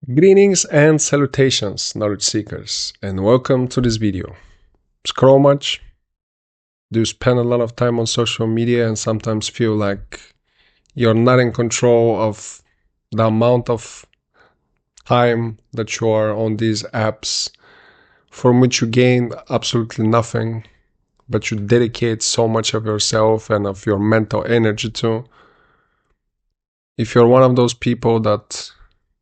Greetings and salutations, knowledge seekers, and welcome to this video. Scroll much? Do you spend a lot of time on social media and sometimes feel like you're not in control of the amount of time that you are on these apps from which you gain absolutely nothing, but you dedicate so much of yourself and of your mental energy to? If you're one of those people that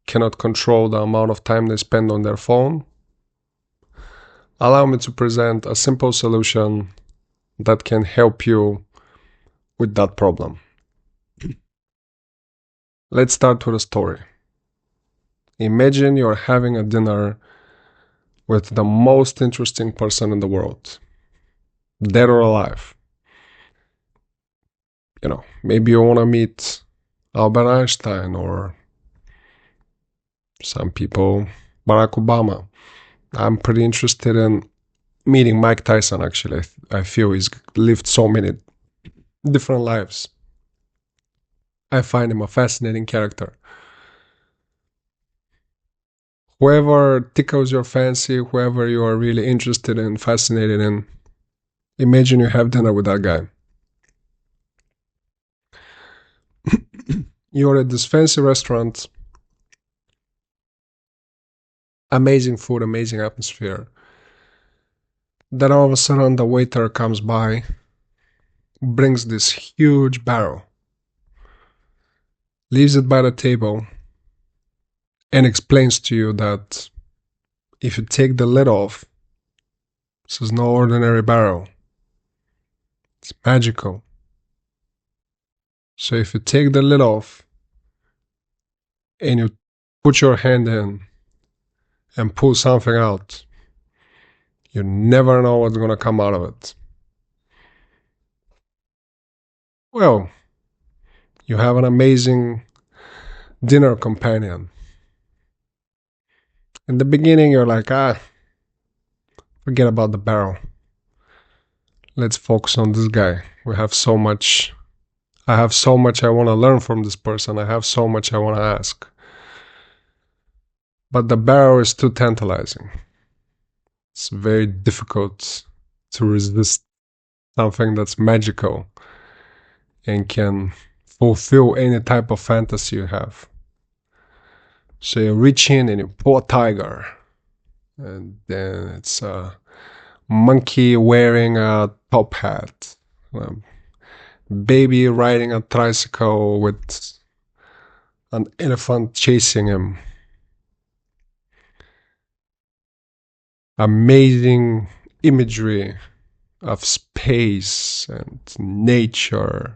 cannot control the amount of time they spend on their phone, allow me to present a simple solution that can help you with that problem. Let's start with a story. Imagine you're having a dinner with the most interesting person in the world, dead or alive. Maybe you want to meet Albert Einstein, or some people, Barack Obama. I'm pretty interested in meeting Mike Tyson, actually. I feel he's lived so many different lives. I find him a fascinating character. Whoever tickles your fancy, whoever you are really interested in, fascinated in, imagine you have dinner with that guy. You're at this fancy restaurant, amazing food, amazing atmosphere. Then all of a sudden the waiter comes by, brings this huge barrel, leaves it by the table, and explains to you that if you take the lid off, this is no ordinary barrel. It's magical. So if you take the lid off and you put your hand in and pull something out, you never know what's going to come out of it. Well, you have an amazing dinner companion. In the beginning, you're like, forget about the barrel. Let's focus on this guy. I have so much I want to learn from this person. I have so much I want to ask. But the barrel is too tantalizing. It's very difficult to resist something that's magical and can fulfill any type of fantasy you have. So you reach in and you pull a tiger, and then it's a monkey wearing a top hat, a baby riding a tricycle with an elephant chasing him. Amazing imagery of space and nature,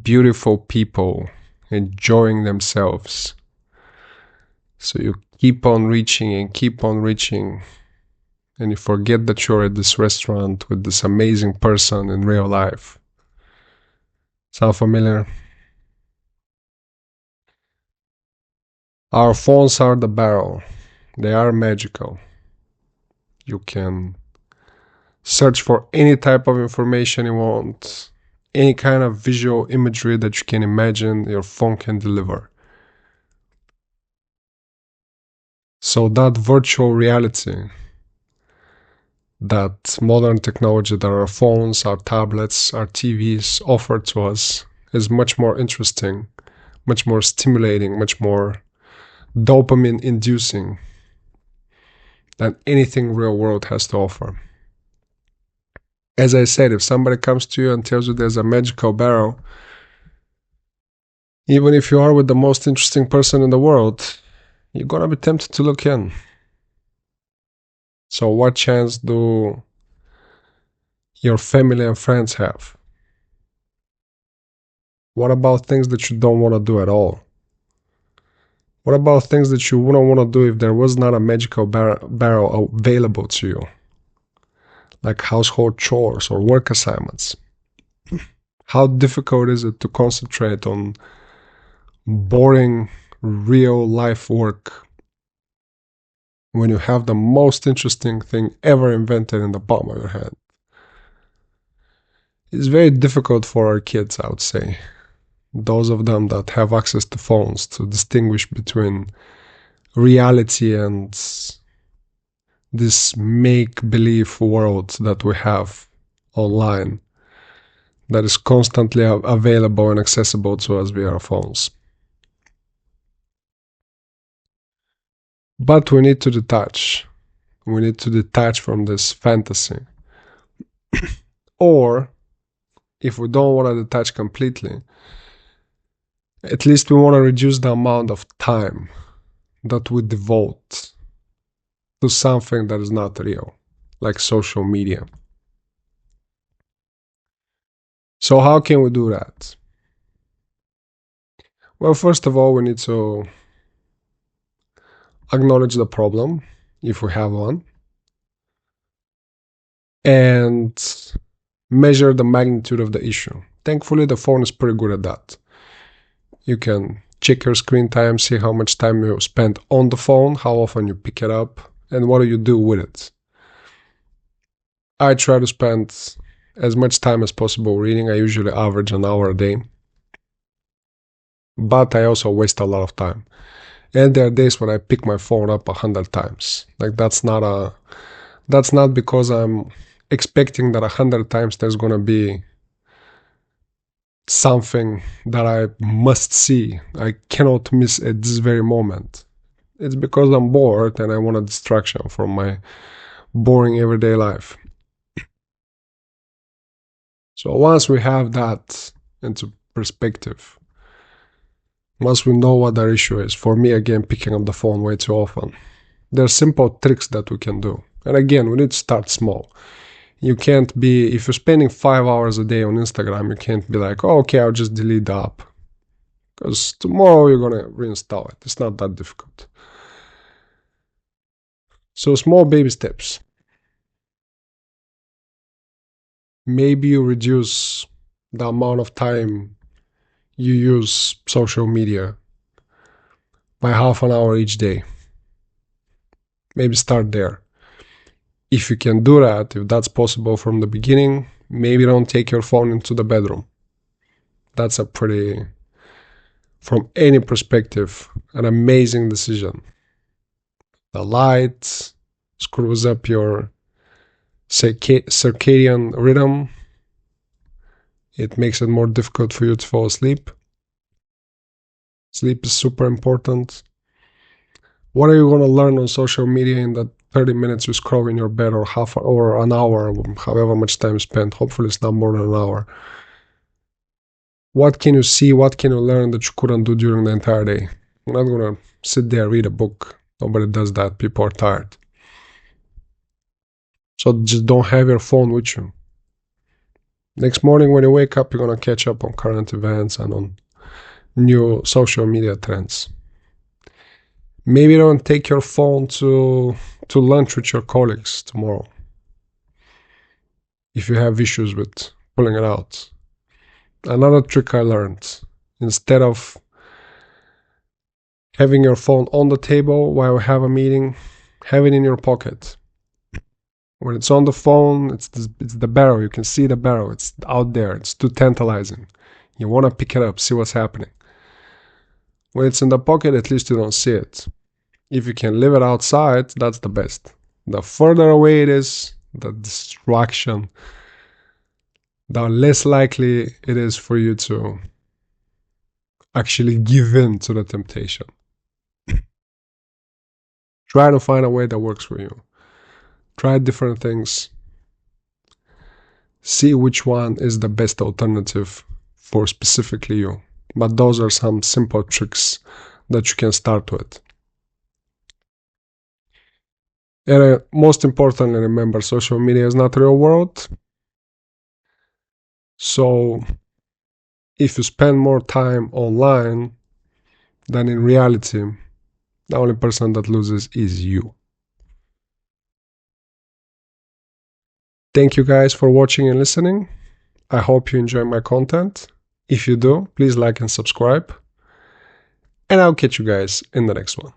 beautiful people enjoying themselves. So you keep on reaching and keep on reaching, and you forget that you're at this restaurant with this amazing person in real life. Sound familiar? Our phones are the barrel. They are magical. You can search for any type of information you want, any kind of visual imagery that you can imagine, your phone can deliver. So that virtual reality, that modern technology that our phones, our tablets, our TVs offer to us is much more interesting, much more stimulating, much more dopamine inducing than anything real world has to offer. As I said, if somebody comes to you and tells you there's a magical barrel, even if you are with the most interesting person in the world, you're gonna be tempted to look in. So what chance do your family and friends have? What about things that you don't want to do at all? What about things that you wouldn't want to do if there was not a magical barrel available to you? Like household chores or work assignments. How difficult is it to concentrate on boring real life work when you have the most interesting thing ever invented in the palm of your hand? It's very difficult for our kids, I would say. Those of them that have access to phones, to distinguish between reality and this make-believe world that we have online that is constantly available and accessible to us via our phones. But we need to detach. We need to detach from this fantasy. Or, if we don't want to detach completely, at least we want to reduce the amount of time that we devote to something that is not real, like social media. So how can we do that? Well, first of all, we need to acknowledge the problem, if we have one, and measure the magnitude of the issue. Thankfully, the phone is pretty good at that. You can check your screen time, see how much time you spend on the phone, how often you pick it up, and what do you do with it. I try to spend as much time as possible reading. I usually average an hour a day. But I also waste a lot of time. And there are days when I pick my phone up 100 times. Like that's not because I'm expecting that 100 times there's gonna be something that I must see. I cannot miss at this very moment. It's because I'm bored and I want a distraction from my boring everyday life. So once we have that into perspective, once we know what our issue is, for me again, picking up the phone way too often, there are simple tricks that we can do. And again, we need to start small. You can't be, if you're spending 5 hours a day on Instagram, you can't be like, oh, okay, I'll just delete the app. Because tomorrow you're going to reinstall it. It's not that difficult. So small baby steps. Maybe you reduce the amount of time you use social media by half an hour each day. Maybe start there. If you can do that, if that's possible from the beginning, maybe don't take your phone into the bedroom. That's a pretty, from any perspective, an amazing decision. The light screws up your circadian rhythm. It makes it more difficult for you to fall asleep. Sleep is super important. What are you going to learn on social media in that 30 minutes you scroll in your bed, or half or an hour, however much time spent? Hopefully it's not more than an hour. What can you see? What can you learn that you couldn't do during the entire day? You're not going to sit there, read a book. Nobody does that. People are tired. So just don't have your phone with you. Next morning when you wake up, you're going to catch up on current events and on new social media trends. Maybe don't take your phone to lunch with your colleagues tomorrow, if you have issues with pulling it out. Another trick I learned, instead of having your phone on the table while you have a meeting, have it in your pocket. When it's on the phone, it's the barrel. You can see the barrel. It's out there. It's too tantalizing. You want to pick it up, see what's happening. When it's in the pocket, at least you don't see it. If you can leave it outside, that's the best. The further away it is, the distraction, the less likely it is for you to actually give in to the temptation. Try to find a way that works for you. Try different things. See which one is the best alternative for specifically you. But those are some simple tricks that you can start with. And most importantly, remember, social media is not real world. So if you spend more time online than in reality, the only person that loses is you. Thank you guys for watching and listening. I hope you enjoy my content. If you do, please like and subscribe. And I'll catch you guys in the next one.